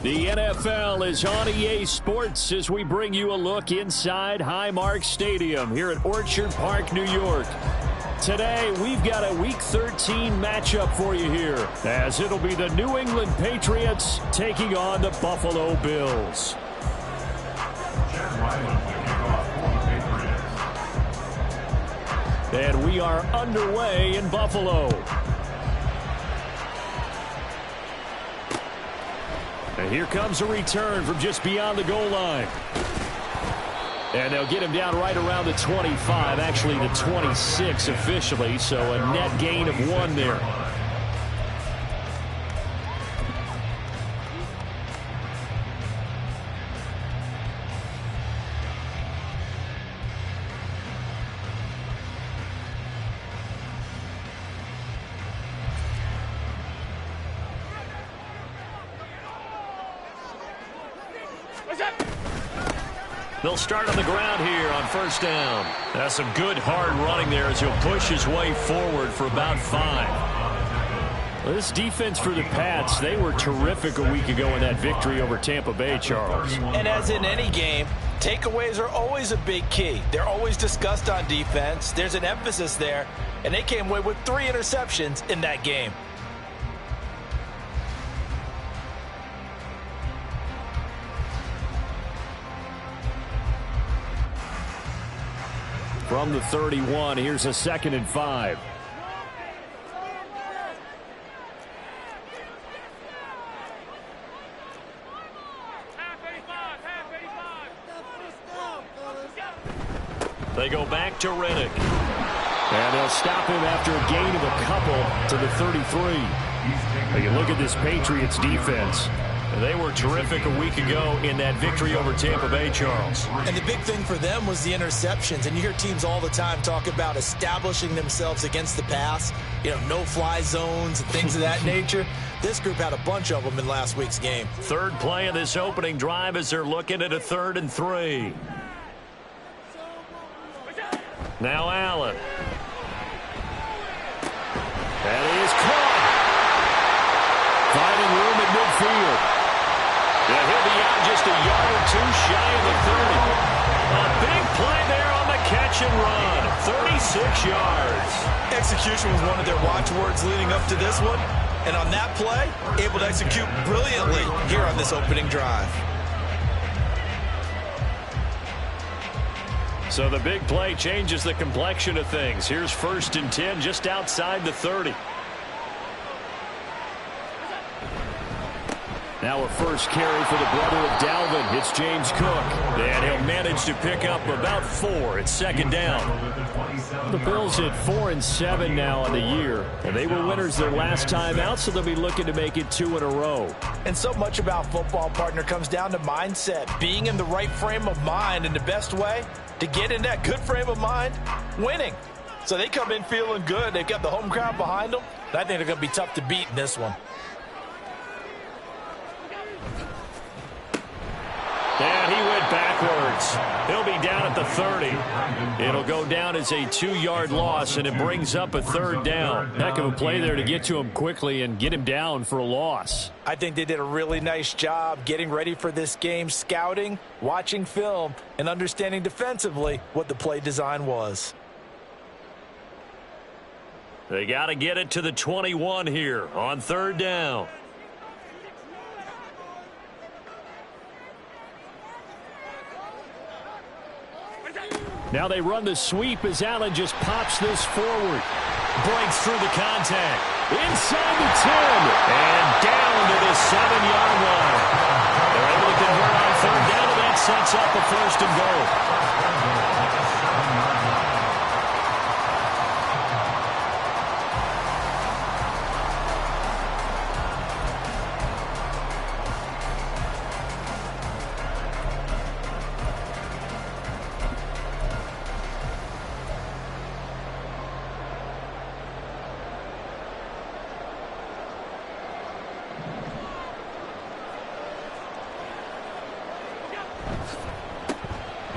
The NFL is on EA Sports as we bring you a look inside Highmark Stadium here at Orchard Park, New York. Today, we've got a Week 13 matchup for you here, as it'll be the New England Patriots taking on the Buffalo Bills. And we are underway in Buffalo. And here comes a return from just beyond the goal line. And they'll get him down right around the 25, actually the 26 officially, so a net gain of 1 there. They'll start on the ground here on first down. That's some good hard running there as he'll push his way forward for about 5. Well, this defense for the Pats, they were terrific a week ago in that victory over Tampa Bay, Charles. And as in any game, takeaways are always a big key. They're always discussed on defense. There's an emphasis there, and they came away with 3 interceptions in that game. From the 31, here's a 2nd and 5. They go back to Riddick. And they'll stop him after a gain of a couple to the 33. Now you look at this Patriots defense. They were terrific a week ago in that victory over Tampa Bay, Charles. And the big thing for them was the interceptions. And you hear teams all the time talk about establishing themselves against the pass, no-fly zones and things of that nature. This group had a bunch of them in last week's game. Third play of this opening drive as they're looking at a 3rd and 3. Now Allen. That is caught. Finding room at midfield. Yeah, he'll be out just a yard or 2 shy of the 30. A big play there on the catch and run. 36 yards. Execution was one of their watchwords leading up to this one. And on that play, able to execute brilliantly here on this opening drive. So the big play changes the complexion of things. Here's 1st and 10 just outside the 30. Now a first carry for the brother of Dalvin. It's James Cook. And he'll manage to pick up about 4 at 2nd down. The Bills at 4-7 now on the year. And they were winners their last time out, so they'll be looking to make it 2 in a row. And so much about football, partner, comes down to mindset. Being in the right frame of mind, and the best way to get in that good frame of mind, winning. So they come in feeling good. They've got the home crowd behind them. And I think they're going to be tough to beat in this one. And he went backwards. He'll be down at the 30. It'll go down as a 2-yard loss, and it brings up a 3rd down. Heck of a play there to get to him quickly and get him down for a loss. I think they did a really nice job getting ready for this game, scouting, watching film, and understanding defensively what the play design was. They got to get it to the 21 here on 3rd down. Now they run the sweep as Allen just pops this forward. Breaks through the contact. Inside the 10. And down to the 7-yard line. They're able to convert on 3rd down, and that sets up a 1st and goal.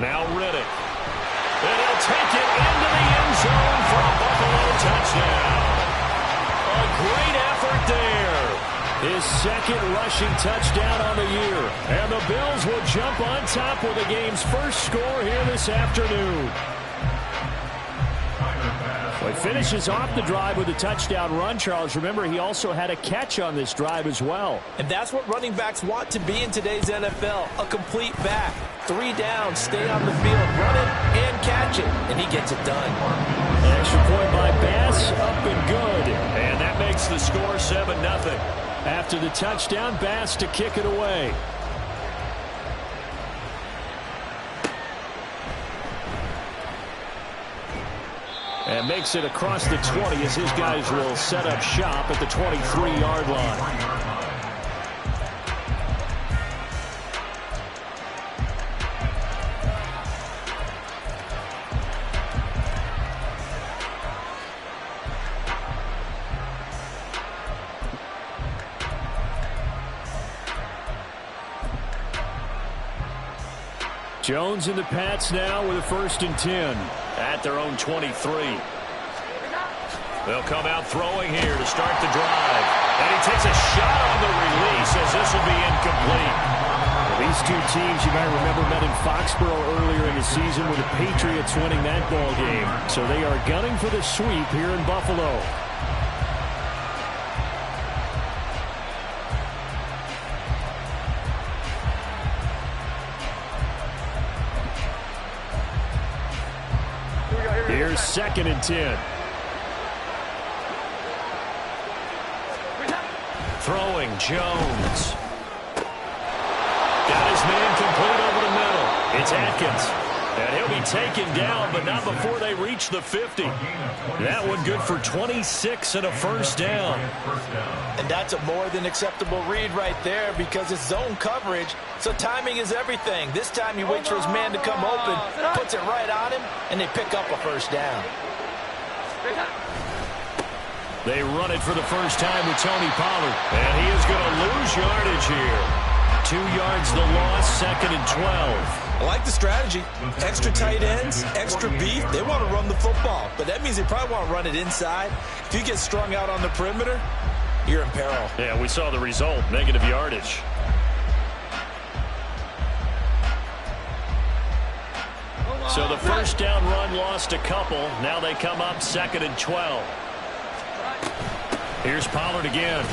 Now Riddick. And he'll take it into the end zone for a Buffalo touchdown. A great effort there. His second rushing touchdown on the year. And the Bills will jump on top with the game's first score here this afternoon. Well, he finishes off the drive with a touchdown run, Charles. Remember, he also had a catch on this drive as well. And that's what running backs want to be in today's NFL, a complete back. 3 down, stay on the field, run it, and catch it. And he gets it done. An extra point by Bass, up and good. And that makes the score 7-0. After the touchdown, Bass to kick it away. And makes it across the 20 as his guys will set up shop at the 23-yard line. Jones and the Pats now with a 1st and 10 at their own 23. They'll come out throwing here to start the drive. And he takes a shot on the release as this will be incomplete. Well, these two teams, you might remember, met in Foxborough earlier in the season with the Patriots winning that ball game. So they are gunning for the sweep here in Buffalo. Here's 2nd and 10. Throwing, Jones. Got his man complete over the middle. It's Atkins. And he'll be taken down, but not before they reach the 50. That one good for 26 and a 1st down. And that's a more than acceptable read right there because it's zone coverage, so timing is everything. This time he waits for his man to come open, puts it right on him, and they pick up a 1st down. They run it for the first time with Tony Pollard. And he is going to lose yardage here. 2 yards the loss, 2nd and 12. I like the strategy. Extra tight ends, extra beef. They want to run the football, but that means they probably want to run it inside. If you get strung out on the perimeter, you're in peril. Yeah, we saw the result, negative yardage. So the 1st down run lost a couple. Now they come up 2nd and 12. Here's Pollard again.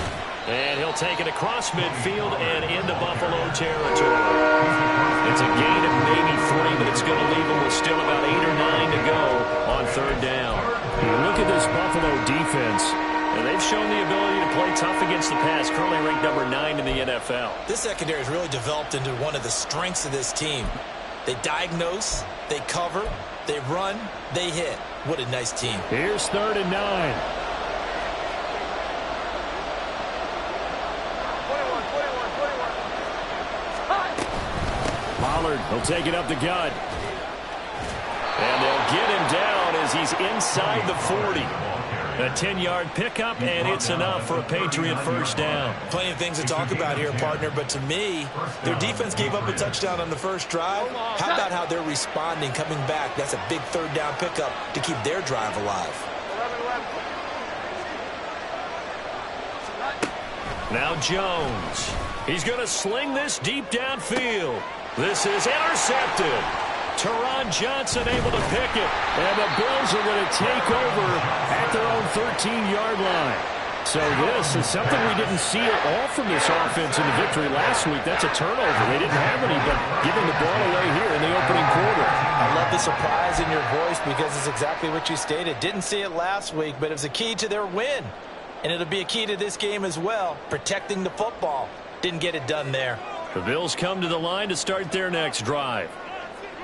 And he'll take it across midfield and into Buffalo territory. It's a gain of maybe 3, but it's going to leave them with still about 8 or 9 to go on 3rd down. You look at this Buffalo defense, and they've shown the ability to play tough against the pass, currently ranked number 9 in the NFL. This secondary has really developed into one of the strengths of this team. They diagnose, they cover, they run, they hit. What a nice team. Here's 3rd and 9. Pollard will take it up the gut. And they'll get him down as he's inside the 40. A 10-yard pickup, and it's enough for a Patriot 1st down. Plenty of things to talk about here, partner, but to me, their defense gave up a touchdown on the first drive. How about how they're responding, coming back? That's a big 3rd down pickup to keep their drive alive. Now Jones. He's going to sling this deep downfield. This is intercepted. Teron Johnson able to pick it. And the Bills are going to take over at their own 13-yard line. So this is something we didn't see at all from this offense in the victory last week. That's a turnover. They didn't have any, but giving the ball away here in the opening quarter. I love the surprise in your voice because it's exactly what you stated. Didn't see it last week, but it was a key to their win. And it'll be a key to this game as well, protecting the football. Didn't get it done there. The Bills come to the line to start their next drive.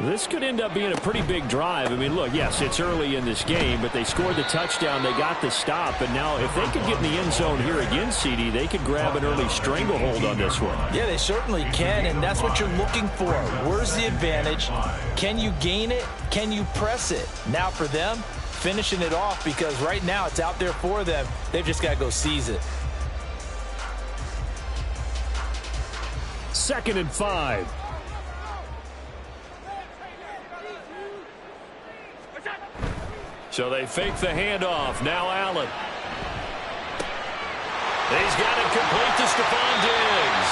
This could end up being a pretty big drive. I mean, look, yes, it's early in this game, but they scored the touchdown. They got the stop, and now if they could get in the end zone here again, CD, they could grab an early stranglehold on this one. Yeah, they certainly can, and that's what you're looking for. Where's the advantage? Can you gain it? Can you press it? Now for them, finishing it off, because right now it's out there for them. They've just got to go seize it. 2nd and 5. So they fake the handoff. Now Allen. He's got it complete to Stephon Diggs.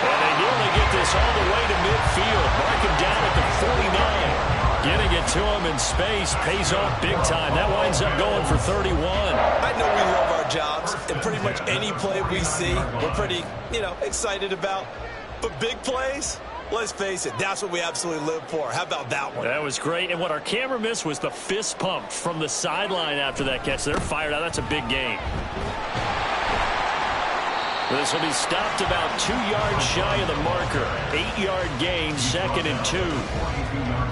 And they nearly get this all the way to midfield. Mark him down at the 49. Getting it to him in space pays off big time. That winds up going for 31. I know we love our jobs, and pretty much any play we see, we're pretty, excited about. But big plays, let's face it, that's what we absolutely live for. How about that one? That was great. And what our camera missed was the fist pump from the sideline after that catch. They're fired out. That's a big gain. This will be stopped about 2 yards shy of the marker. 8-yard gain, 2nd and 2.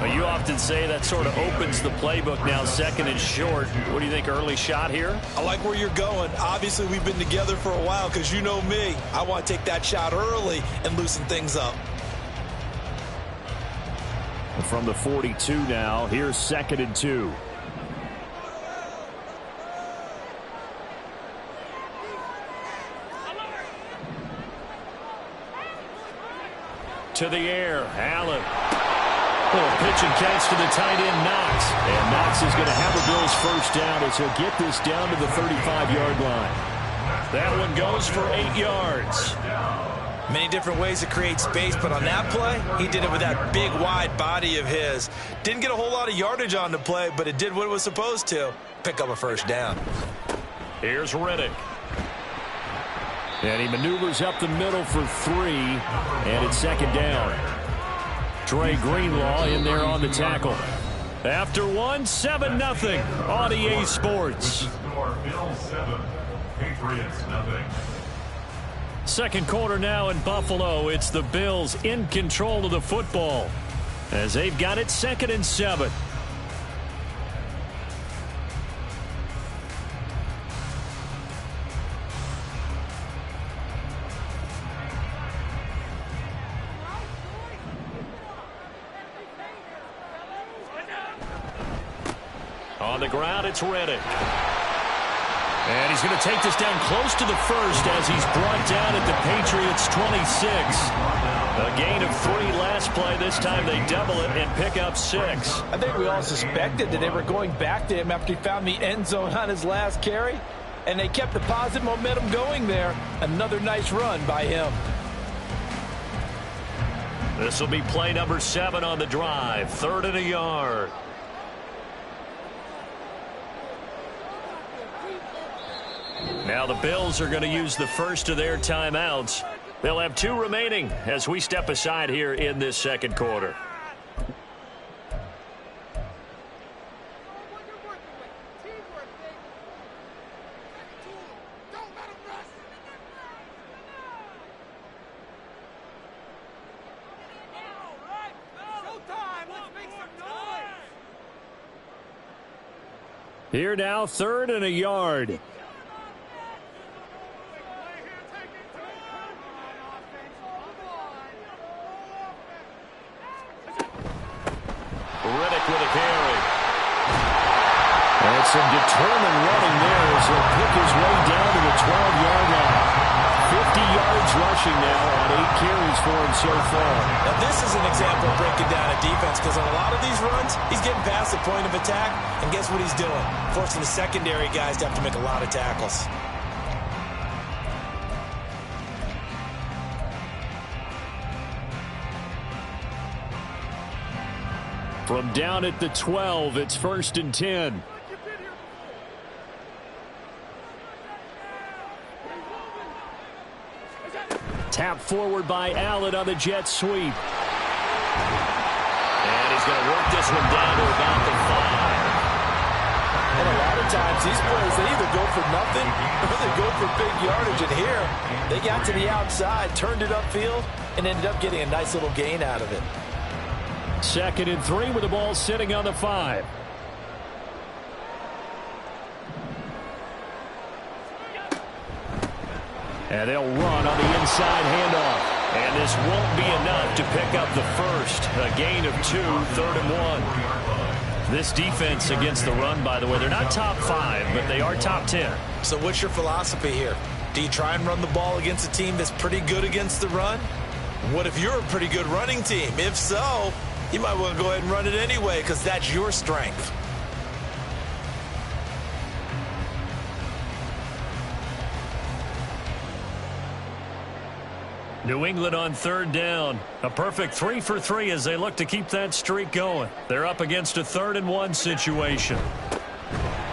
Well, you often say that sort of opens the playbook now, 2nd and short. What do you think, early shot here? I like where you're going. Obviously, we've been together for a while because you know me. I want to take that shot early and loosen things up. From the 42 now, here's 2nd and 2. To the air, Allen. Pitch and catch to the tight end, Knox. And Knox is going to have the Bills first down as he'll get this down to the 35-yard line. That one goes for 8 yards. Many different ways to create space, but on that play, he did it with that big, wide body of his. Didn't get a whole lot of yardage on the play, but it did what it was supposed to. Pick up a first down. Here's Riddick. And he maneuvers up the middle for 3, and it's 2nd down. Dre Greenlaw in there on the tackle. After 1, 7-0 on EA Sports. Second quarter now in Buffalo. It's the Bills in control of the football as they've got it 2nd and 7. On the ground, it's Riddick. And he's going to take this down close to the first as he's brought down at the Patriots' 26. A gain of 3 last play. This time they double it and pick up 6. I think we all suspected that they were going back to him after he found the end zone on his last carry. And they kept the positive momentum going there. Another nice run by him. This will be play number 7 on the drive. 3rd and a yard. Now the Bills are going to use the first of their timeouts. They'll have 2 remaining as we step aside here in this second quarter. Here now, 3rd and a yard. Riddick with a carry. And some determined running there as he'll pick his way down to the 12-yard line. 50 yards rushing now on 8 carries for him so far. Now this is an example of breaking down a defense because on a lot of these runs, he's getting past the point of attack, and guess what he's doing? Forcing the secondary guys to have to make a lot of tackles. From down at the 12, it's 1st and 10. Tap forward by Allen on the jet sweep. And he's going to work this one down to about the 5. And a lot of times these plays, they either go for nothing or they go for big yardage. And here, they got to the outside, turned it upfield, and ended up getting a nice little gain out of it. 2nd and 3 with the ball sitting on the 5. And they'll run on the inside handoff. And this won't be enough to pick up the first. A gain of 2, 3rd and 1. This defense against the run, by the way, they're not top 5, but they are top 10. So what's your philosophy here? Do you try and run the ball against a team that's pretty good against the run? What if you're a pretty good running team? If so, you might want to go ahead and run it anyway because that's your strength. New England on third down. A perfect 3 for 3 as they look to keep that streak going. They're up against a 3rd-and-1 situation.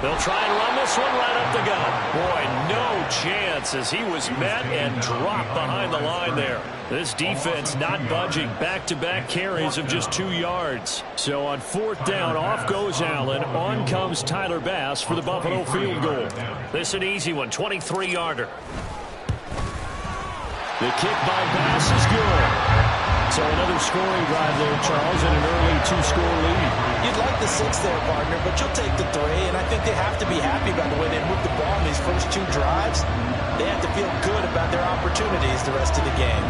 They'll try and run this one right up the gut. Boy, no chance as he was met and dropped behind the line there. This defense not budging. Back-to-back carries of just 2 yards. So on 4th down, off goes Allen. On comes Tyler Bass for the Buffalo field goal. This an easy one, 23-yarder. The kick by Bass is good. So another scoring drive there, Charles, and an early 2-score lead. You'd like the 6 there, partner, but you'll take the 3, and I think they have to be happy about the way they moved the ball in these first 2 drives. They have to feel good about their opportunities the rest of the game.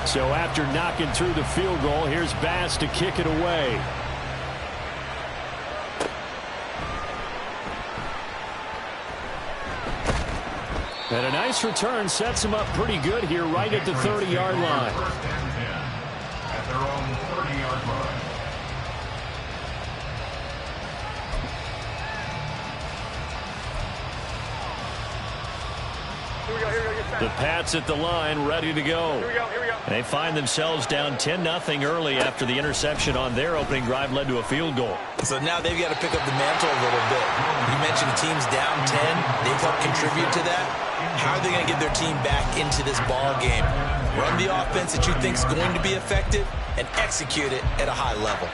So after knocking through the field goal, here's Bass to kick it away. And a nice return sets him up pretty good here right at the 30-yard line. At their own 30-yard line. The Pats at the line, ready to go. Here we go. They find themselves down 10-0 early after the interception on their opening drive led to a field goal. So now they've got to pick up the mantle a little bit. You mentioned the team's down 10. They've helped contribute to that. How are they going to get their team back into this ball game? Run the offense that you think is going to be effective and execute it at a high level.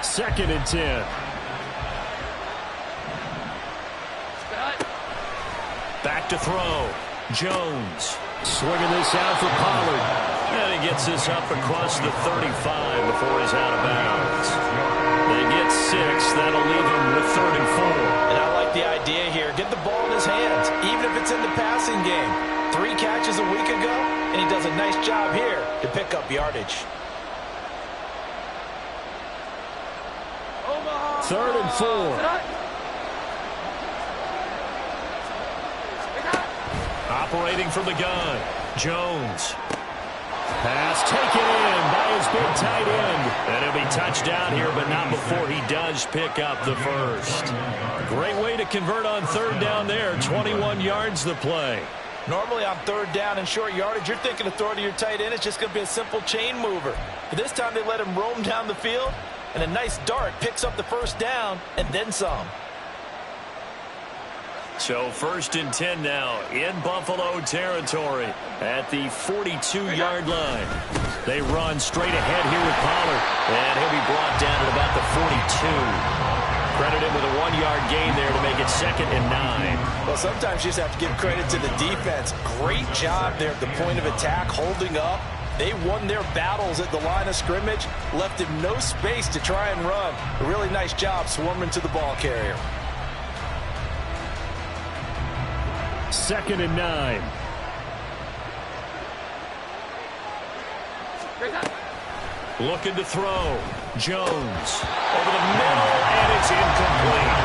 2nd and 10. Back to throw. Jones swinging this out for Pollard. And he gets this up across the 35 before he's out of bounds. They get 6. That'll leave him with 3rd and 4. And I like the idea here. Get the ball in his hands, even if it's in the passing game. 3 catches a week ago, and he does a nice job here to pick up yardage. 3rd and 4. Operating from the gun, Jones. Pass taken in by his big tight end. And he'll be touchdown here, but not before he does pick up the first. Great way to convert on 3rd down there. 21 yards the play. Normally on 3rd down and short yardage, you're thinking of throwing to your tight end. It's just going to be a simple chain mover. But this time they let him roam down the field, and a nice dart picks up the 1st down and then some. So 1st and 10 now in Buffalo territory at the 42-yard line. They run straight ahead here with Pollard, and he'll be brought down at about the 42. Credit him with a 1-yard gain there to make it 2nd and 9. Well, sometimes you just have to give credit to the defense. Great job there at the point of attack, holding up. They won their battles at the line of scrimmage, left him no space to try and run. A really nice job swarming to the ball carrier. 2nd and 9. Looking to throw. Jones over the middle, and it's incomplete.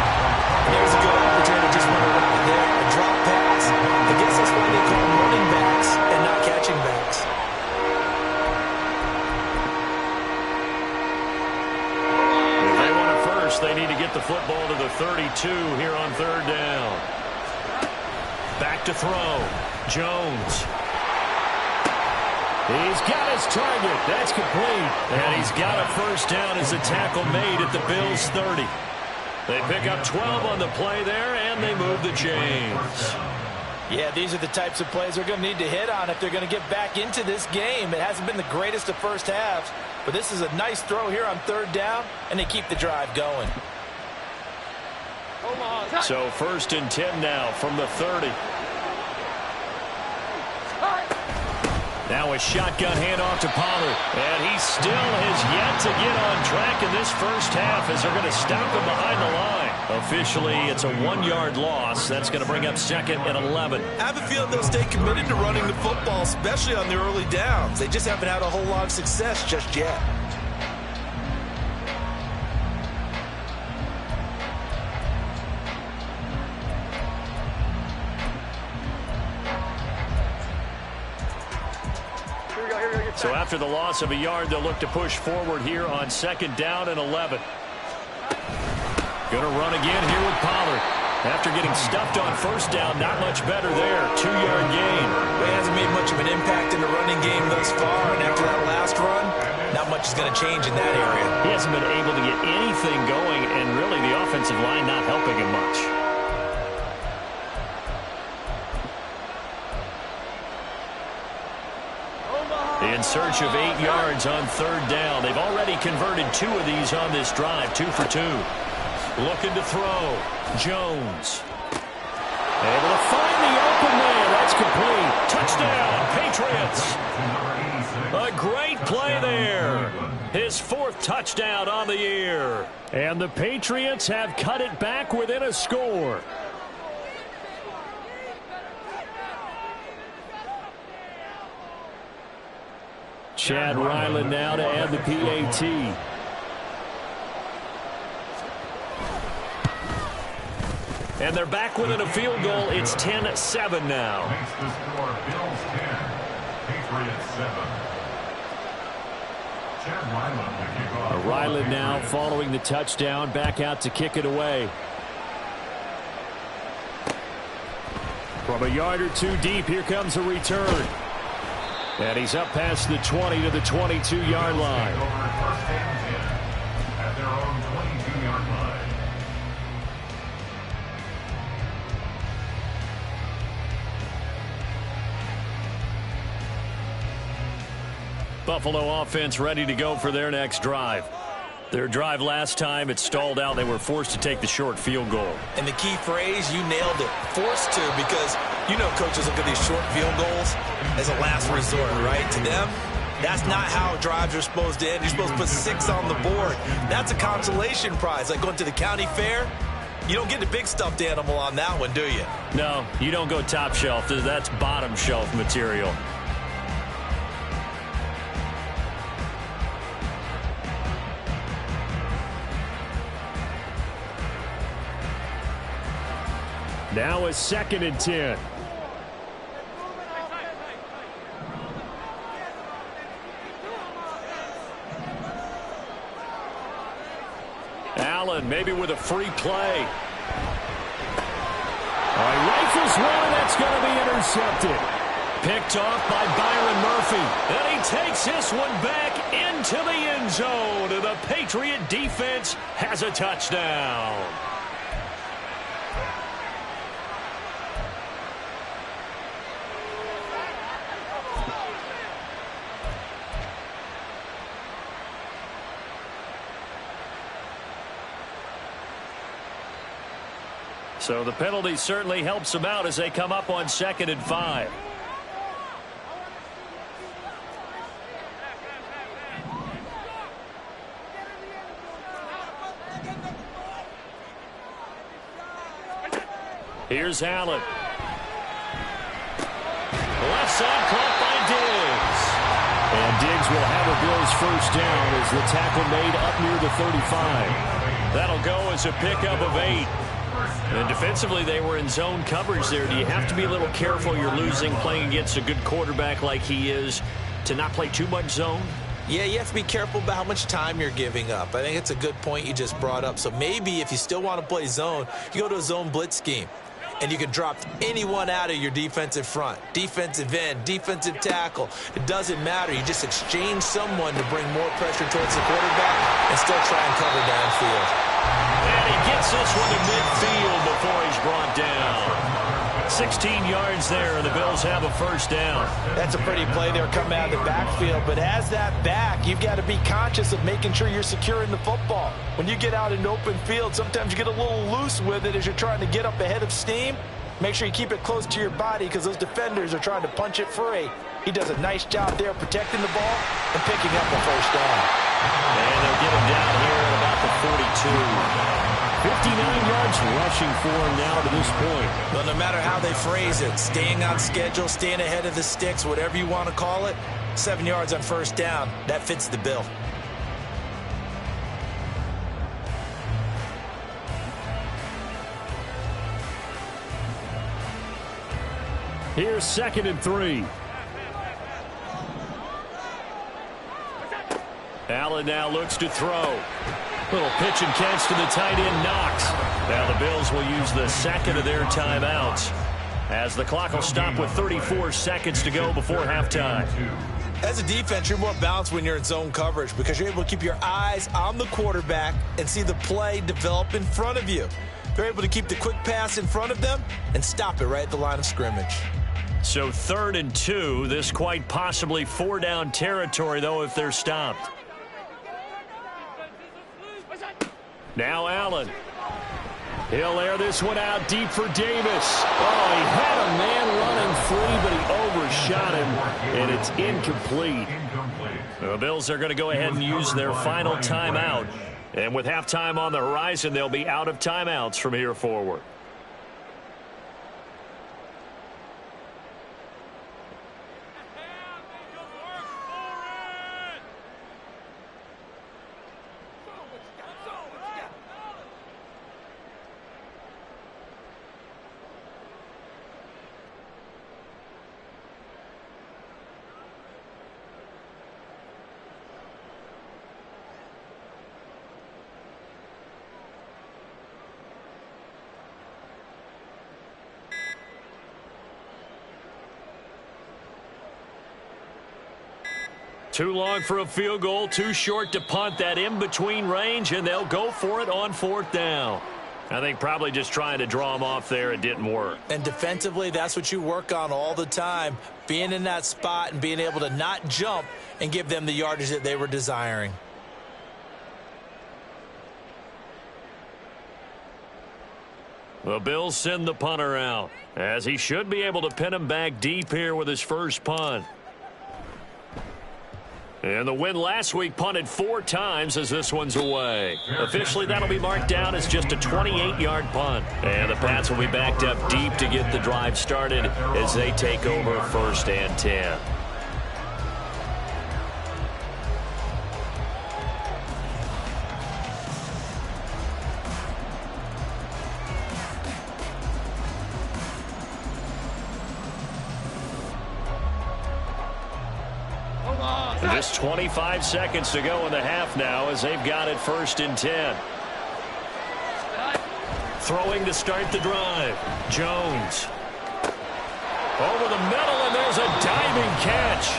There's a good opportunity to just run around there. A drop pass. I guess that's why they call them running backs and not catching backs. If they want a first, they need to get the football to the 32 here on 3rd down. Back to throw. Jones. He's got his target. That's complete. And he's got a 1st down as a tackle made at the Bills' 30. They pick up 12 on the play there, and they move the chains. Yeah, these are the types of plays they're going to need to hit on if they're going to get back into this game. It hasn't been the greatest of first halves, but this is a nice throw here on 3rd down, and they keep the drive going. So 1st and 10 now from the 30. Now a shotgun handoff to Pollard. And he still has yet to get on track in this first half as they're going to stop him behind the line. Officially, it's a 1-yard loss. That's going to bring up 2nd and 11. I have a feeling they'll stay committed to running the football, especially on the early downs. They just haven't had a whole lot of success just yet. So after the loss of a yard, they'll look to push forward here on 2nd down and 11. Going to run again here with Pollard. After getting stuffed on 1st down, not much better there. 2-yard gain. It hasn't made much of an impact in the running game thus far, and after that last run, not much is going to change in that area. He hasn't been able to get anything going, and really the offensive line not helping him much. In search of 8 yards on 3rd down. They've already converted 2 of these on this drive, 2 for 2. Looking to throw. Jones. Able to find the open man. That's complete. Touchdown, Patriots. A great play there. His 4th touchdown on the year. And the Patriots have cut it back within a score. Chad Ryland now to add the PAT. And they're back within a field goal. It's 10-7 now. Makes the score Bills 10, Patriots 7. Chad Ryland to kick off. Ryland now following the touchdown, back out to kick it away. From a yard or 2 deep, here comes a return. And he's up past the 20 to the 22-yard line. Over 1st and 10 at their own 22-yard line. Buffalo offense ready to go for their next drive. Their drive last time, it stalled out. They were forced to take the short field goal. And the key phrase, you nailed it, forced to, because you know coaches look at these short field goals as a last resort, right? To them, that's not how drives are supposed to end. You're supposed to put 6 on the board. That's a consolation prize, like going to the county fair. You don't get the big stuffed animal on that one, do you? No, you don't go top shelf. That's bottom shelf material. Now a 2nd and 10. Allen maybe with a free play. Rifles one, that's going to be intercepted. Picked off by Byron Murphy. And he takes this one back into the end zone. And the Patriot defense has a touchdown. So the penalty certainly helps them out as they come up on 2nd and 5. Here's Allen. Left side caught by Diggs. And Diggs will have a Bills 1st down as the tackle made up near the 35. That'll go as a pickup of 8. And defensively, they were in zone coverage there. Do you have to be a little careful? You're losing playing against a good quarterback like he is to not play too much zone? Yeah, you have to be careful about how much time you're giving up. I think it's a good point you just brought up. So maybe if you still want to play zone, you go to a zone blitz scheme. And you can drop anyone out of your defensive front. Defensive end, defensive tackle. It doesn't matter. You just exchange someone to bring more pressure towards the quarterback and still try and cover downfield. And he gets this one to midfield before he's brought down. 16 yards there, and the Bills have a 1st down. That's a pretty play there coming out of the backfield. But as that back, you've got to be conscious of making sure you're securing the football. When you get out in open field, sometimes you get a little loose with it as you're trying to get up ahead of steam. Make sure you keep it close to your body because those defenders are trying to punch it free. He does a nice job there protecting the ball and picking up a 1st down. And they'll get him down here at about the 42. 59 yards rushing for him now to this point. Well, no matter how they phrase it, staying on schedule, staying ahead of the sticks, whatever you want to call it, 7 yards on 1st down, that fits the bill. Here's 2nd and 3. Allen now looks to throw. Little pitch and catch to the tight end, Knox. Now the Bills will use the second of their timeouts, as the clock will stop with 34 seconds to go before halftime. As a defense, you're more balanced when you're in zone coverage because you're able to keep your eyes on the quarterback and see the play develop in front of you. They're able to keep the quick pass in front of them and stop it right at the line of scrimmage. So 3rd and 2. This quite possibly 4-down territory, though, if they're stopped. Now Allen. He'll air this one out deep for Davis. Oh, he had a man running free, but he overshot him, and it's incomplete. The Bills are going to go ahead and use their final timeout. And with halftime on the horizon, they'll be out of timeouts from here forward. Too long for a field goal, too short to punt. That in-between range, and they'll go for it on 4th down. I think probably just trying to draw him off there. It didn't work. And defensively, that's what you work on all the time, being in that spot and being able to not jump and give them the yardage that they were desiring. The Bills send the punter out, as he should be able to pin him back deep here with his first punt. And the win last week punted 4 times as this one's away. Officially, that'll be marked down as just a 28-yard punt. And the Pats will be backed up deep to get the drive started as they take over 1st and 10. Just 25 seconds to go in the half now as they've got it 1st and 10. Throwing to start the drive. Jones. Over the middle, and there's a diving catch.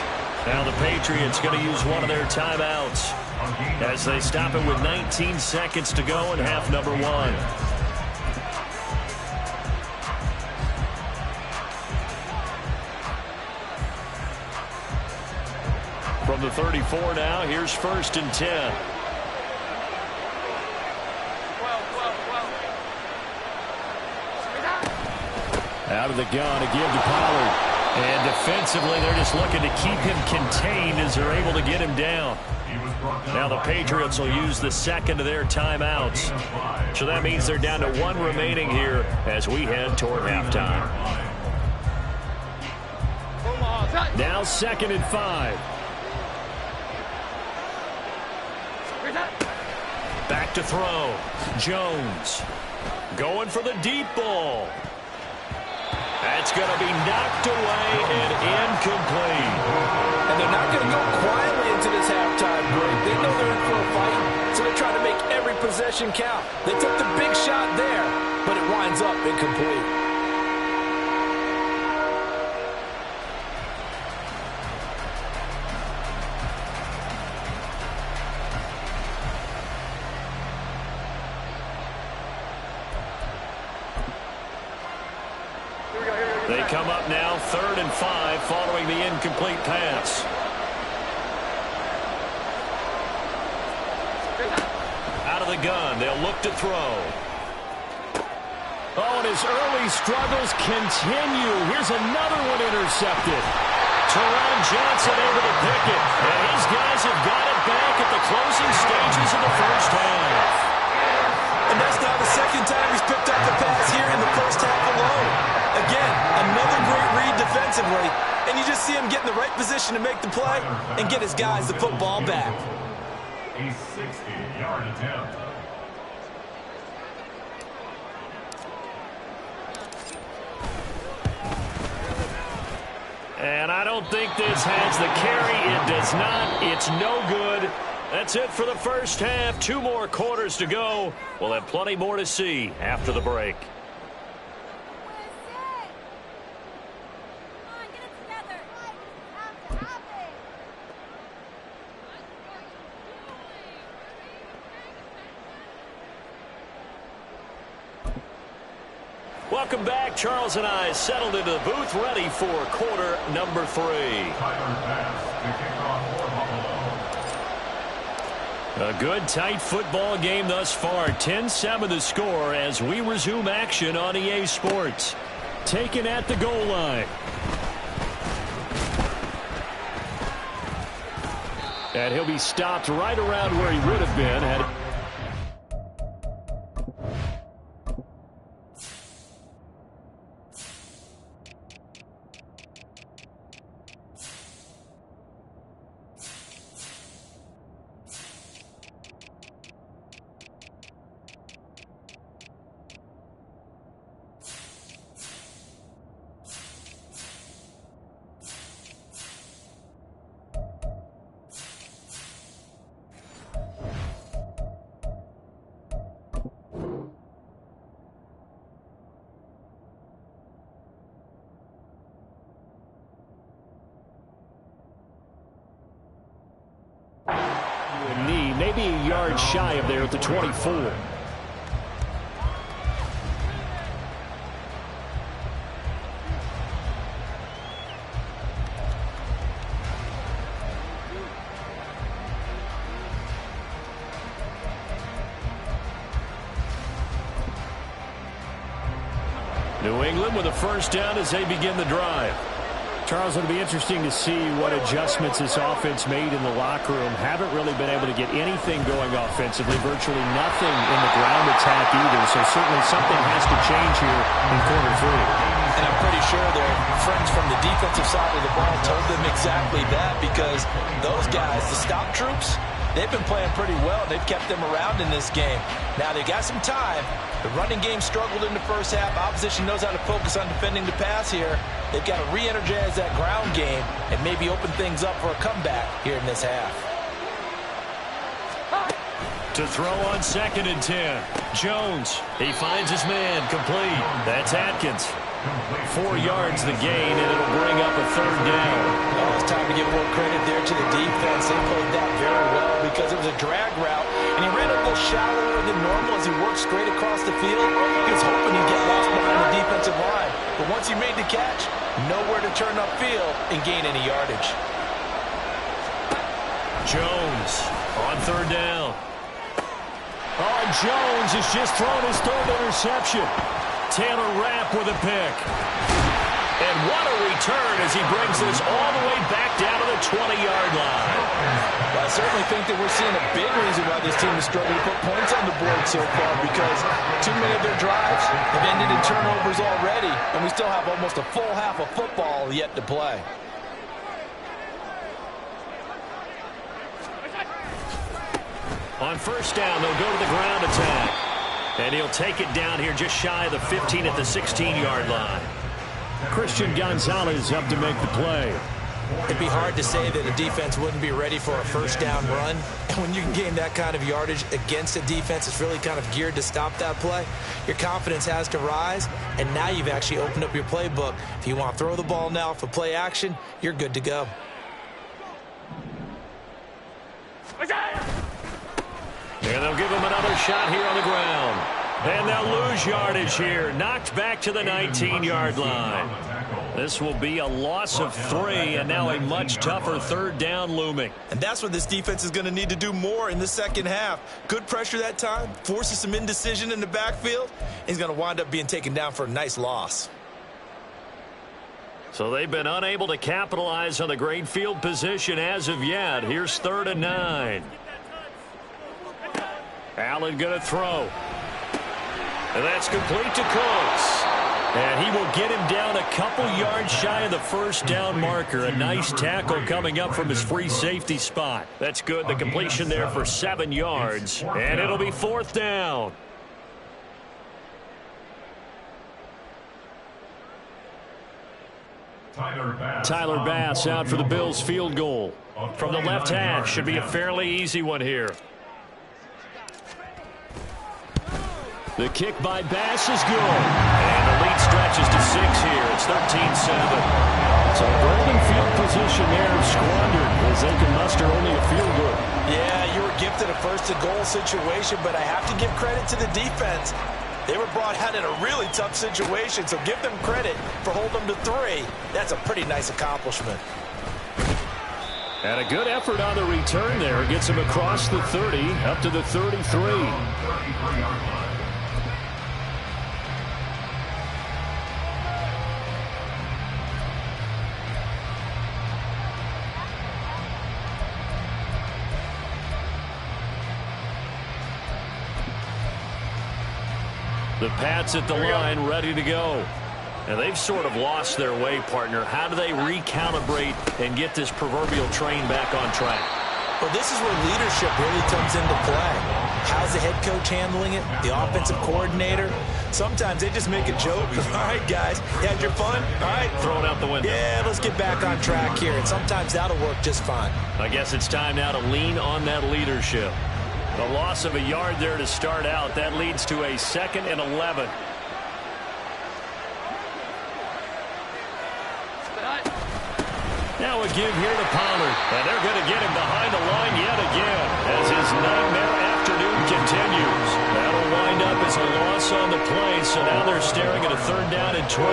Now the Patriots going to use one of their timeouts as they stop it with 19 seconds to go in half number 1. From the 34 now, here's 1st and 10. Out of the gun, a give to Pollard. And defensively, they're just looking to keep him contained as they're able to get him down. Now the Patriots will use the second of their timeouts. So that means they're down to 1 remaining here as we head toward halftime. Now 2nd and 5. Back to throw. Jones going for the deep ball. That's going to be knocked away and incomplete. And they're not going to go quietly into this halftime break. They know they're in for a fight, so they're trying to make every possession count. They took the big shot there, but it winds up incomplete. They come up now 3rd and 5 following the incomplete pass. Out of the gun, they'll look to throw. Oh, and his early struggles continue. Here's another one intercepted. Teron Johnson able to pick it. And his guys have got it back at the closing stages of the first half. And that's now the 2nd time he's picked up the pass here in the first half alone. Again, another great read defensively, and you just see him get in the right position to make the play and get his guys the football back. A 60-yard attempt. And I don't think this has the carry. It does not. It's no good. That's it for the first half. 2 more quarters to go. We'll have plenty more to see after the break. Welcome back. Charles and I settled into the booth, ready for quarter number 3. A good, tight football game thus far. 10-7 the score as we resume action on EA Sports. Taken at the goal line. And he'll be stopped right around where he would have been had maybe a yard shy of there at the 24. New England with a first down as they begin the drive. Charles, it'll be interesting to see what adjustments this offense made in the locker room. Haven't really been able to get anything going offensively, virtually nothing in the ground attack either. So certainly something has to change here in quarter 3. And I'm pretty sure their friends from the defensive side of the ball told them exactly that, because those guys, the stop troops, they've been playing pretty well. They've kept them around in this game. Now they got some time. The running game struggled in the first half. Opposition knows how to focus on defending the pass here. They've got to re-energize that ground game and maybe open things up for a comeback here in this half. To throw on 2nd and 10. Jones, he finds his man, complete. That's Atkins. 4 yards the gain, and it'll bring up a 3rd down. Oh, it's time to give more credit there to the defense. They played that very well because it was a drag route, and he ran a little shallower than normal as he worked straight across the field. He was hoping he'd get lost behind the defensive line, but once he made the catch, nowhere to turn upfield and gain any yardage. Jones on 3rd down. Oh, Jones has just thrown his 3rd interception. Taylor Rapp with a pick. And what a return as he brings this all the way back down to the 20-yard line. Well, I certainly think that we're seeing a big reason why this team is struggling to put points on the board so far, because too many of their drives have ended in turnovers already, and we still have almost a full half of football yet to play. On 1st down, they'll go to the ground attack. And he'll take it down here just shy of the 15 at the 16-yard line. Christian Gonzalez up to make the play. It'd be hard to say that a defense wouldn't be ready for a 1st down run. And when you can gain that kind of yardage against a defense that's really kind of geared to stop that play, your confidence has to rise, and now you've actually opened up your playbook. If you want to throw the ball now for play action, you're good to go. And they'll give him another shot here on the ground. And they'll lose yardage here. Knocked back to the 19-yard line. This will be a loss of 3, and now a much tougher 3rd down looming. And that's what this defense is going to need to do more in the second half. Good pressure that time, forces some indecision in the backfield. He's going to wind up being taken down for a nice loss. So they've been unable to capitalize on the great field position as of yet. Here's 3rd and 9. Allen going to throw. And that's complete to Cooks. And he will get him down a couple yards shy of the 1st down marker. A nice tackle coming up from his free safety spot. That's good. The completion there for 7 yards. And it'll be 4th down. Tyler Bass out for the Bills field goal. From the left hash, should be a fairly easy one here. The kick by Bass is good. And the lead stretches to 6 here. It's 13-7. So golden field position there squandered as they can muster only a field goal. Yeah, you were gifted a first-and-goal situation, but I have to give credit to the defense. They were brought out in a really tough situation, so give them credit for holding them to 3. That's a pretty nice accomplishment. And a good effort on the return there. Gets him across the 30, up to the 33. The Pats at the line, ready to go. And they've sort of lost their way, partner. How do they recalibrate and get this proverbial train back on track? Well, this is where leadership really comes into play. How's the head coach handling it? The offensive coordinator? Sometimes they just make a joke. All right, guys, you had your fun? All right. Throw it out the window. Yeah, let's get back on track here. And sometimes that'll work just fine. I guess it's time now to lean on that leadership. A loss of a yard there to start out. That leads to a 2nd and 11. Now a give here to Pollard. And they're going to get him behind the line yet again as his nightmare afternoon continues. That'll wind up as a loss on the play, so now they're staring at a 3rd down and 12.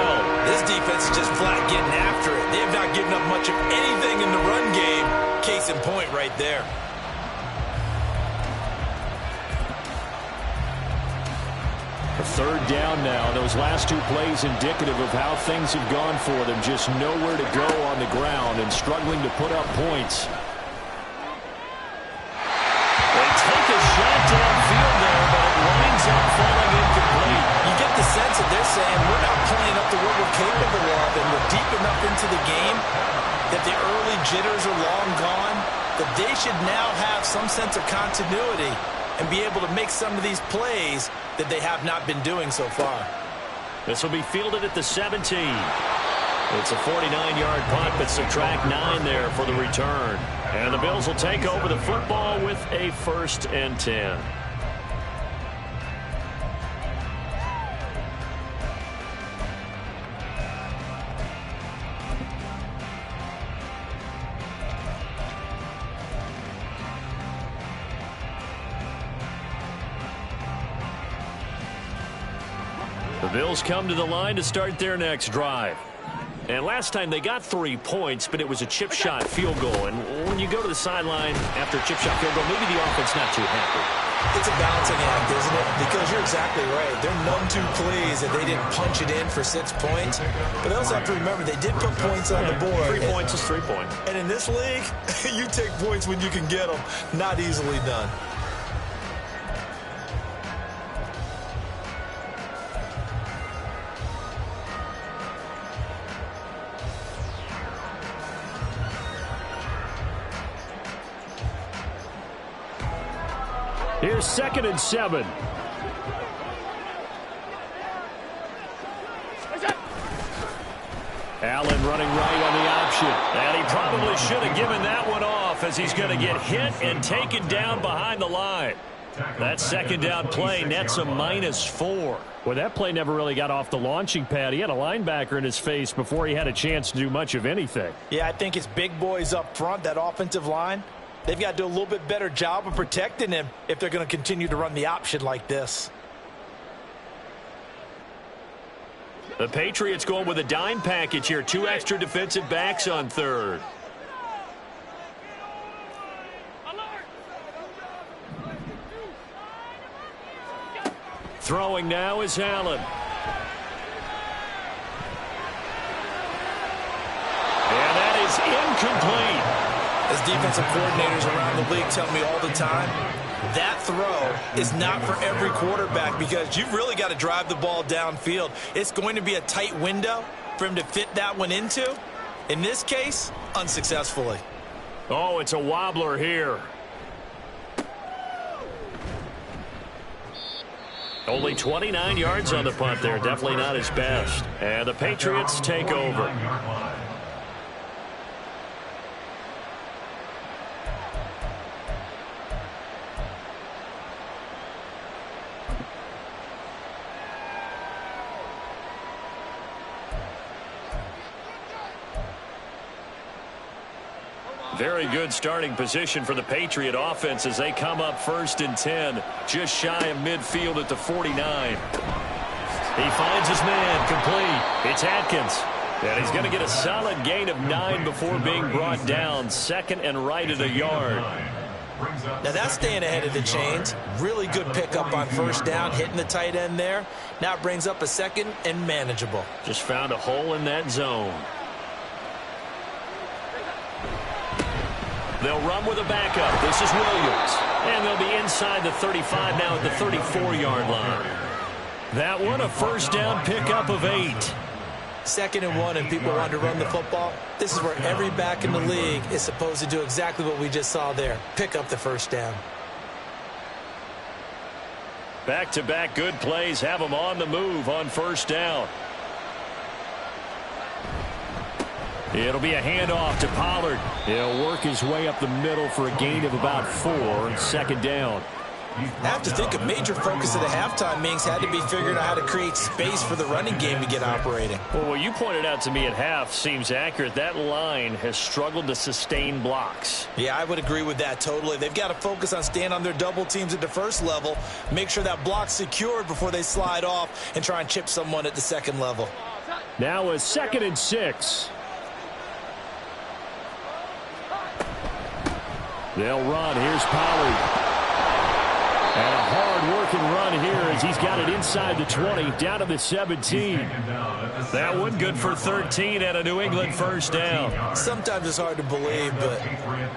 This defense is just flat getting after it. They have not given up much of anything in the run game. Case in point right there. A 3rd down now. Those last 2 plays indicative of how things have gone for them. Just nowhere to go on the ground and struggling to put up points. They take a shot downfield there, but it winds up falling incomplete. You get the sense that they're saying we're not playing up to what we're capable of, and we're deep enough into the game that the early jitters are long gone, that they should now have some sense of continuity and be able to make some of these plays that they have not been doing so far. This will be fielded at the 17. It's a 49-yard punt, but subtract 9 there for the return. And the Bills will take over the football with a 1st and 10. The Bills come to the line to start their next drive. And last time they got 3 points, but it was a chip shot field goal. And when you go to the sideline after a chip shot field goal, maybe the offense not too happy. It's a balancing act, isn't it? Because you're exactly right. They're none too pleased that they didn't punch it in for 6 points. But they also have to remember they did put points on the board. 3 points is 3 points. And in this league, you take points when you can get them. Not easily done. Here's 2nd and 7. Allen running right on the option. And he probably should have given that one off as he's going to get hit and taken down behind the line. That 2nd down play nets a -4. Well, that play never really got off the launching pad. He had a linebacker in his face before he had a chance to do much of anything. Yeah, I think it's big boys up front, that offensive line. They've got to do a little bit better job of protecting him if they're going to continue to run the option like this. The Patriots going with a dime package here. 2 extra defensive backs on 3rd. Throwing now is Allen. And that is incomplete. As defensive coordinators around the league tell me all the time, that throw is not for every quarterback because you've really got to drive the ball downfield. It's going to be a tight window for him to fit that one into. In this case, unsuccessfully. Oh, it's a wobbler here. Only 29 yards on the punt there. Definitely not his best. And the Patriots take over. Very good starting position for the Patriot offense as they come up 1st and 10, just shy of midfield at the 49. He finds his man, complete. It's Atkins. And he's going to get a solid gain of 9 before being brought down. 2nd and right at a yard. Now that's staying ahead of the chains. Really good pickup on 1st down, hitting the tight end there. Now it brings up a 2nd and manageable. Just found a hole in that zone. They'll run with a backup. This is Williams. And they'll be inside the 35 now at the 34-yard line. That one, a 1st down pickup of 8. 2nd and 1 and people want to run the football. This is where every back in the league is supposed to do exactly what we just saw there. Pick up the 1st down. Back-to-back good plays have them on the move on 1st down. It'll be a handoff to Pollard. He'll work his way up the middle for a gain of about 4. 2nd down. I have to think a major focus of the halftime meetings had to be figuring out how to create space for the running game to get operating. Well, what you pointed out to me at half seems accurate. That line has struggled to sustain blocks. Yeah, I would agree with that totally. They've got to focus on staying on their double teams at the 1st level, make sure that block's secured before they slide off and try and chip someone at the 2nd level. Now a 2nd and 6. They'll run. Here's Pollard. And a hard-working run here as he's got it inside the 20, down to the 17. That one good for 13 at a New England 1st down. Sometimes it's hard to believe, but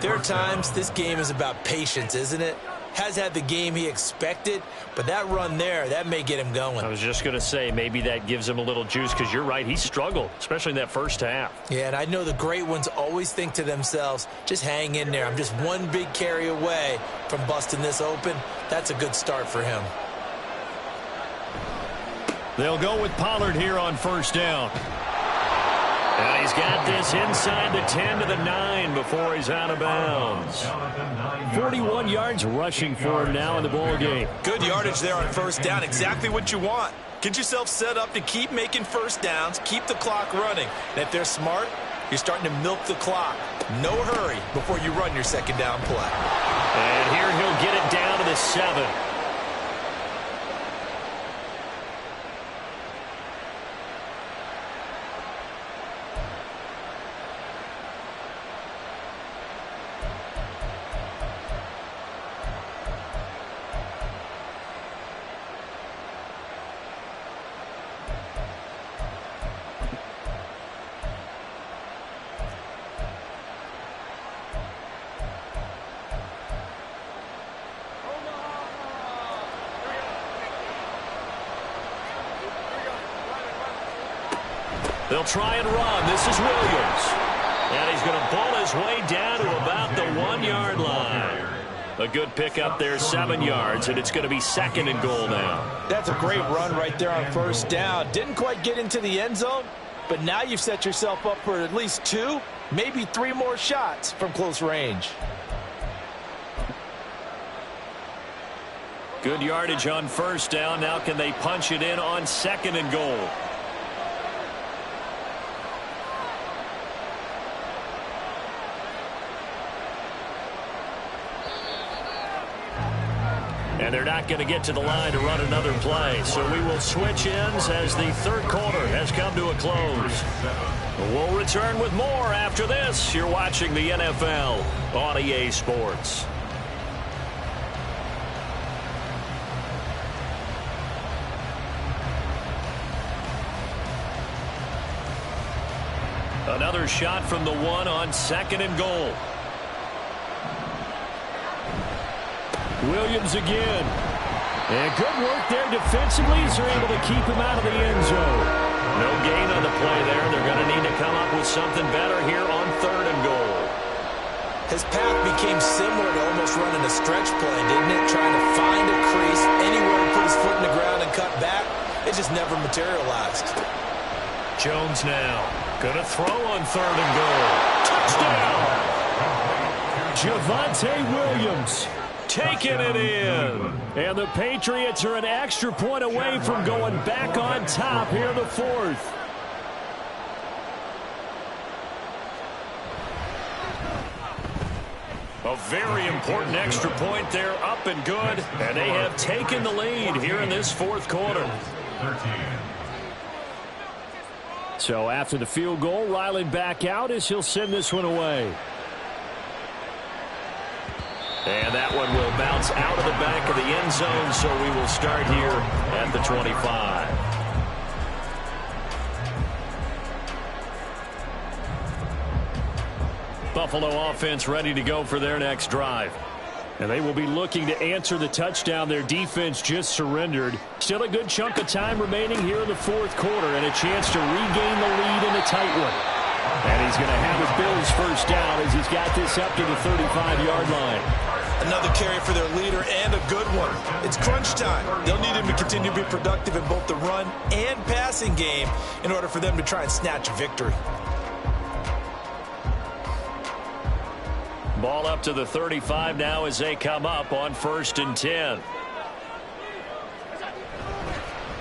there are times this game is about patience, isn't it? Has had the game he expected, but that run there, that may get him going. I was just going to say, maybe that gives him a little juice because you're right, he struggled, especially in that 1st half. Yeah, and I know the great ones always think to themselves, just hang in there. I'm just one big carry away from busting this open. That's a good start for him. They'll go with Pollard here on 1st down. And he's got this inside the 10 to the 9 before he's out of bounds. 41 yards rushing for him now in the ball game. Good yardage there on 1st down. Exactly what you want. Get yourself set up to keep making 1st downs, keep the clock running. And if they're smart, you're starting to milk the clock. No hurry before you run your 2nd down play. And here he'll get it down to the 7. They'll try and run. This is Williams. And he's going to pull his way down to about the 1-yard line. A good pickup there, 7 yards, and it's going to be 2nd and goal now. That's a great run right there on 1st down. Didn't quite get into the end zone, but now you've set yourself up for at least 2, maybe 3 more shots from close range. Good yardage on 1st down. Now can they punch it in on 2nd and goal? And they're not going to get to the line to run another play. So we will switch ends as the 3rd quarter has come to a close. We'll return with more after this. You're watching the NFL on EA Sports. Another shot from the 1 on 2nd and goal. Williams again. And good work there defensively as they're able to keep him out of the end zone. No gain on the play there. They're going to need to come up with something better here on 3rd and goal. His path became similar to almost running a stretch play, didn't it? Trying to find a crease, anywhere to put his foot in the ground and cut back. It just never materialized. Jones now going to throw on 3rd and goal. Touchdown! Javonte Williams taking it in. And the Patriots are an extra point away from going back on top here in the 4th. A very important extra point there, up and good. And they have taken the lead here in this fourth quarter. 13. So after the field goal, Ryland back out as he'll send this one away. And that one will bounce out of the back of the end zone, so we will start here at the 25. Buffalo offense ready to go for their next drive. And they will be looking to answer the touchdown their defense just surrendered. Still a good chunk of time remaining here in the fourth quarter and a chance to regain the lead in a tight one. And he's going to have his Bills first down as he's got this up to the 35-yard line. Another carry for their leader and a good one. It's crunch time. They'll need him to continue to be productive in both the run and passing game in order for them to try and snatch a victory. Ball up to the 35 now as they come up on 1st and 10.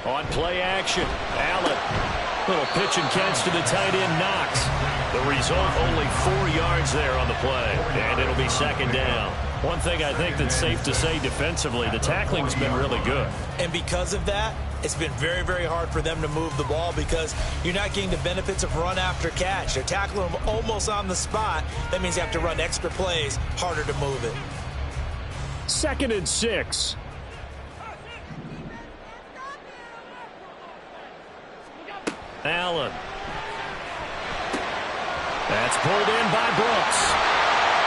On play action, Allen. Little pitch and catch to the tight end, Knox. The result, only 4 yards there on the play. And it'll be second down. One thing I think that's safe to say defensively, the tackling's been really good. And because of that, it's been very, very hard for them to move the ball because you're not getting the benefits of run after catch. They're tackling them almost on the spot. That means you have to run extra plays, harder to move it. 2nd and 6. Allen. That's pulled in by Brooks.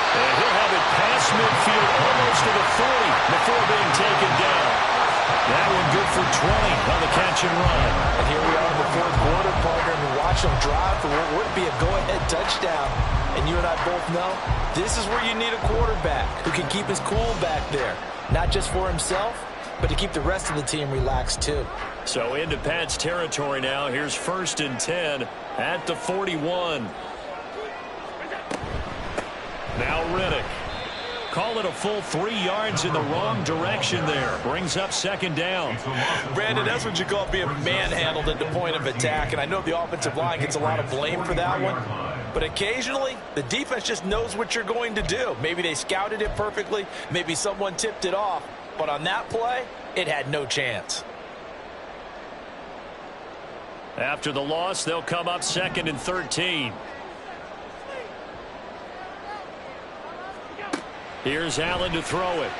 And he'll have it past midfield almost to the 40 before being taken down. That one good for 20 on the catch and run. And here we are in the fourth quarter, partner, and we watch them drive for what would be a go-ahead touchdown. And you and I both know this is where you need a quarterback who can keep his cool back there. Not just for himself, but to keep the rest of the team relaxed too. So into Pat's territory now. Here's 1st and 10 at the 41. Now Riddick. Call it a full 3 yards in the wrong direction there. Brings up second down. Brandon, that's what you call being manhandled at the point of attack. And I know the offensive line gets a lot of blame for that one. But occasionally, the defense just knows what you're going to do. Maybe they scouted it perfectly. Maybe someone tipped it off. But on that play, it had no chance. After the loss, they'll come up 2nd and 13. Here's Allen to throw it.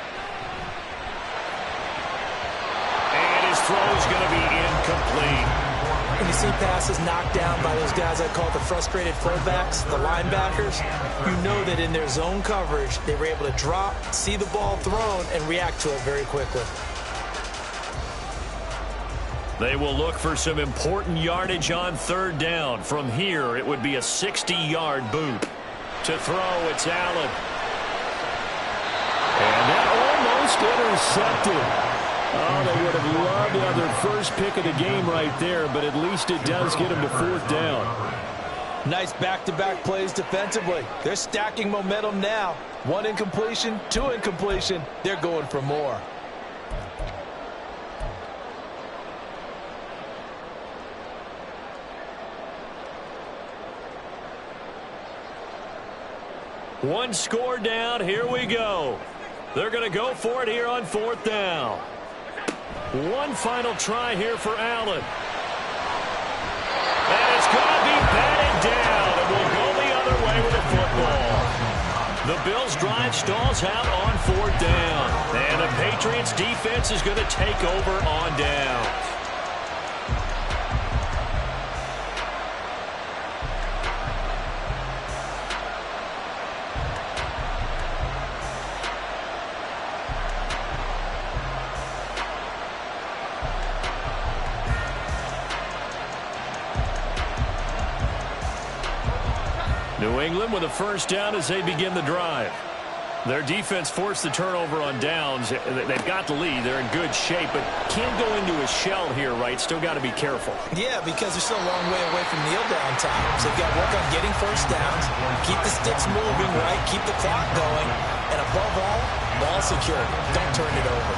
And his throw is going to be incomplete. When you see passes knocked down by those guys I call the frustrated fullbacks, the linebackers, you know that in their zone coverage, they were able to drop, see the ball thrown, and react to it very quickly. They will look for some important yardage on 3rd down. From here, it would be a 60-yard boot. To throw, it's Allen. And that almost intercepted. Oh, they would have loved to have their first pick of the game right there, but at least it does get them to 4th down. Nice back-to-back plays defensively. They're stacking momentum now. 1 incompletion, 2 incompletion. They're going for more. One score down. Here we go. They're going to go for it here on 4th down. One final try here for Allen. And it's going to be batted down. And we'll go the other way with the football. The Bills' drive stalls out on 4th down. And the Patriots' defense is going to take over on down. New England with a first down as they begin the drive. Their defense forced the turnover on downs. They've got the lead. They're in good shape, but can't go into a shell here, right? Still got to be careful. Yeah, because they're still a long way away from kneel down time. So they've got to work on getting first downs, keep the sticks moving, right? Keep the clock going. And above all, ball security. Don't turn it over.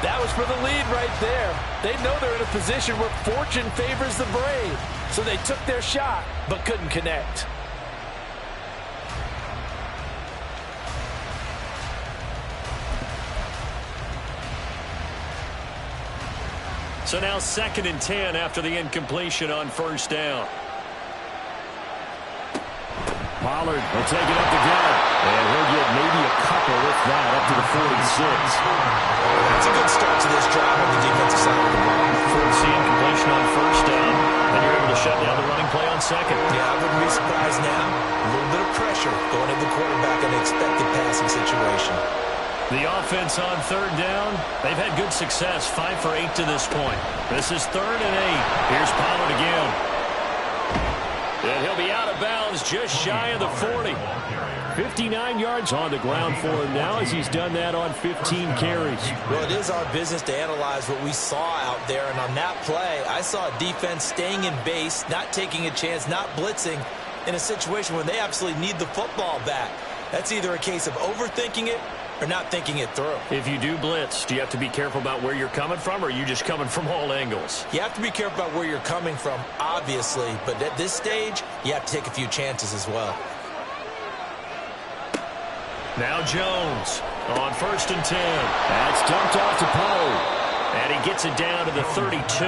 That was for the lead right there. They know they're in a position where fortune favors the brave. So they took their shot, but couldn't connect. So now 2nd and 10 after the incompletion on 1st down. Pollard will take it up the gut. And he'll get maybe a couple with that up to the 46. That's a good start to this drive on the defensive side of the ball. Force the incompletion on 1st down. And you're able to shut down the running play on 2nd. Yeah, I wouldn't be surprised now. A little bit of pressure going at the quarterback in an expected passing situation. The offense on 3rd down, they've had good success, 5 for 8 to this point. This is 3rd and 8. Here's Pollard again. And he'll be out of bounds just shy of the 40. 59 yards on the ground for him now as he's done that on 15 carries. Well, it is our business to analyze what we saw out there. And on that play, I saw a defense staying in base, not taking a chance, not blitzing in a situation where they absolutely need the football back. That's either a case of overthinking it or not thinking it through. If you do blitz, do you have to be careful about where you're coming from, or are you just coming from all angles? You have to be careful about where you're coming from, obviously. But at this stage, you have to take a few chances as well. Now Jones on 1st and 10. That's dumped off to Pollard. And he gets it down to the 32.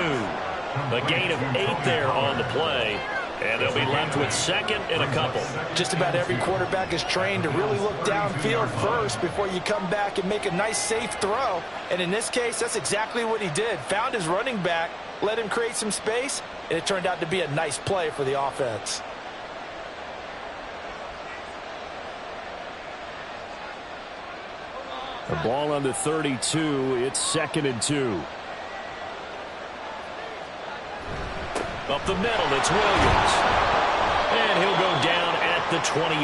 A gain of 8 there on the play. And they'll be left with 2nd and a couple. Just about every quarterback is trained to really look downfield first before you come back and make a nice, safe throw. And in this case, that's exactly what he did. Found his running back, let him create some space, and it turned out to be a nice play for the offense. The ball on the 32. It's 2nd and 2. Up the middle, it's Williams. And he'll go down at the 28.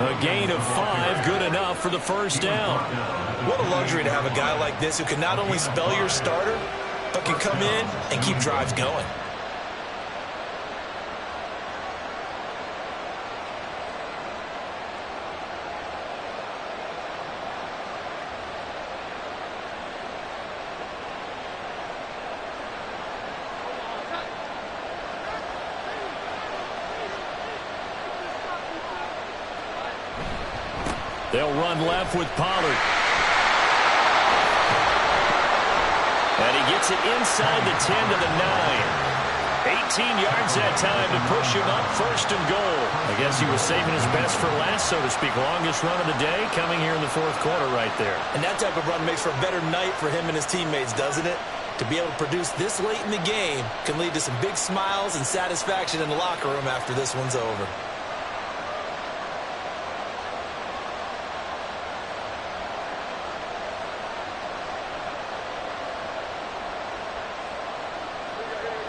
A gain of 5, good enough for the 1st down. What a luxury to have a guy like this who can not only spell your starter, but can come in and keep drives going. They'll run left with Pollard. And he gets it inside the 10 to the 9. 18 yards that time to push him up 1st and goal. I guess he was saving his best for last, so to speak. Longest run of the day coming here in the 4th quarter right there. And that type of run makes for a better night for him and his teammates, doesn't it? To be able to produce this late in the game can lead to some big smiles and satisfaction in the locker room after this one's over.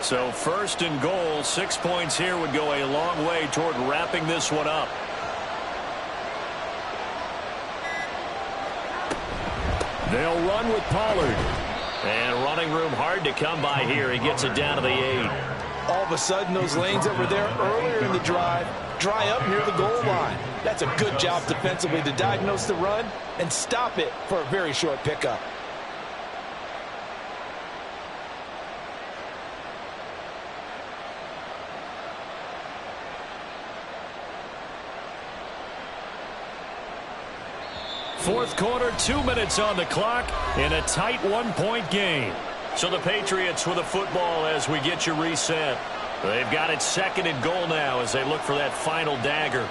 So 1st and goal, 6 points here would go a long way toward wrapping this one up. They'll run with Pollard. And running room hard to come by here. He gets it down to the 8. All of a sudden, those lanes that were there earlier in the drive dry up near the goal line. That's a good job defensively to diagnose the run and stop it for a very short pickup. Fourth quarter, 2 minutes on the clock in a tight 1-point game. So the Patriots with a football as we get you reset. They've got it 2nd and goal now as they look for that final dagger.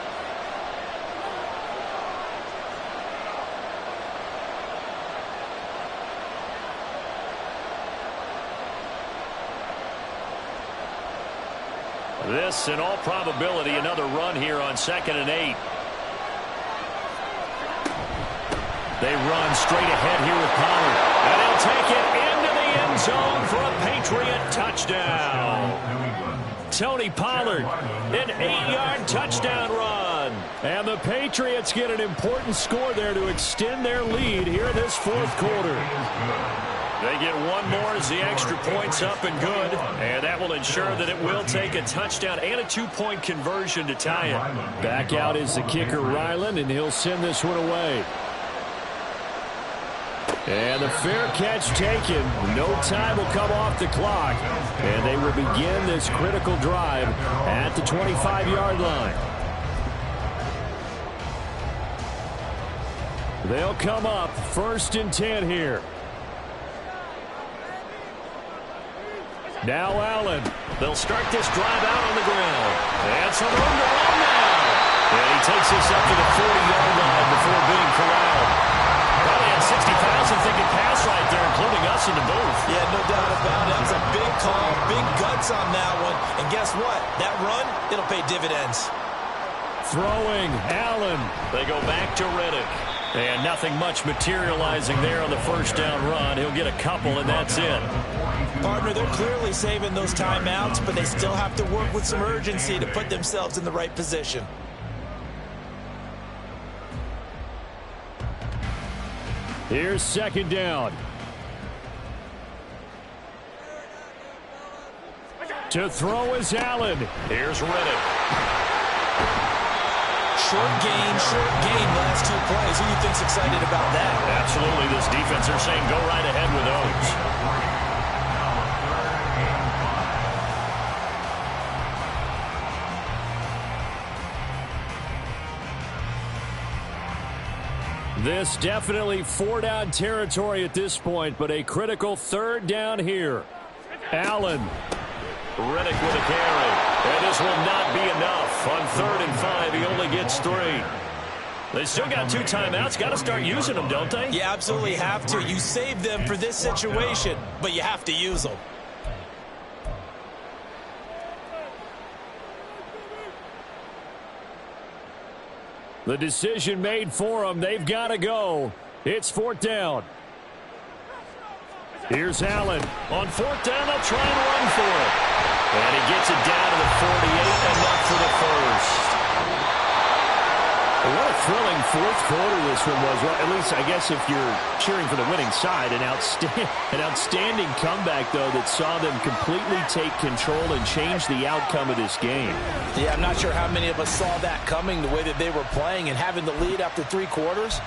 This, in all probability, another run here on 2nd and 8. They run straight ahead here with Pollard. And they'll take it into the end zone for a Patriot touchdown. Tony Pollard, an 8-yard touchdown run. And the Patriots get an important score there to extend their lead here in this 4th quarter. They get one more as the extra point's up and good. And that will ensure that it will take a touchdown and a 2-point conversion to tie it. Back out is the kicker, Ryland, and he'll send this one away. And the fair catch taken. No time will come off the clock. And they will begin this critical drive at the 25-yard line. They'll come up 1st and 10 here. Now Allen. They'll start this drive out on the ground. And some room to run now. And he takes this up to the 40-yard line before being corralled. Probably had 60,000 thinking pass right there, including us in the booth. Yeah, no doubt about it. That was a big call, big guts on that one. And guess what? That run, it'll pay dividends. Throwing, Allen. They go back to Riddick. And nothing much materializing there on the first down run. He'll get a couple, and that's it. Partner, they're clearly saving those timeouts, but they still have to work with some urgency to put themselves in the right position. Here's second down. To throw is Allen. Here's Riddick. Short gain, last two plays. Who do you think's excited about that? Absolutely. This defense, they're saying go right ahead with those. This definitely four-down territory at this point, but a critical third down here. Allen. Riddick with a carry. And this will not be enough. On 3rd and 5, he only gets 3. They still got 2 timeouts. Got to start using them, don't they? You absolutely have to. You save them for this situation, but you have to use them. The decision made for them. They've got to go. It's 4th down. Here's Allen. On 4th down, they'll try and run for it. And he gets it down to the 48, enough for the first. What a thrilling fourth quarter this one was. Well, at least, I guess, if you're cheering for the winning side, an outstanding comeback, though, that saw them completely take control and change the outcome of this game. Yeah, I'm not sure how many of us saw that coming, the way that they were playing and having the lead after 3 quarters.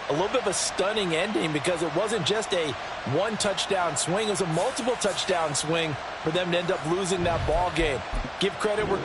A little bit of a stunning ending because it wasn't just a one-touchdown swing. It was a multiple touchdown swing for them to end up losing that ball game. Give credit where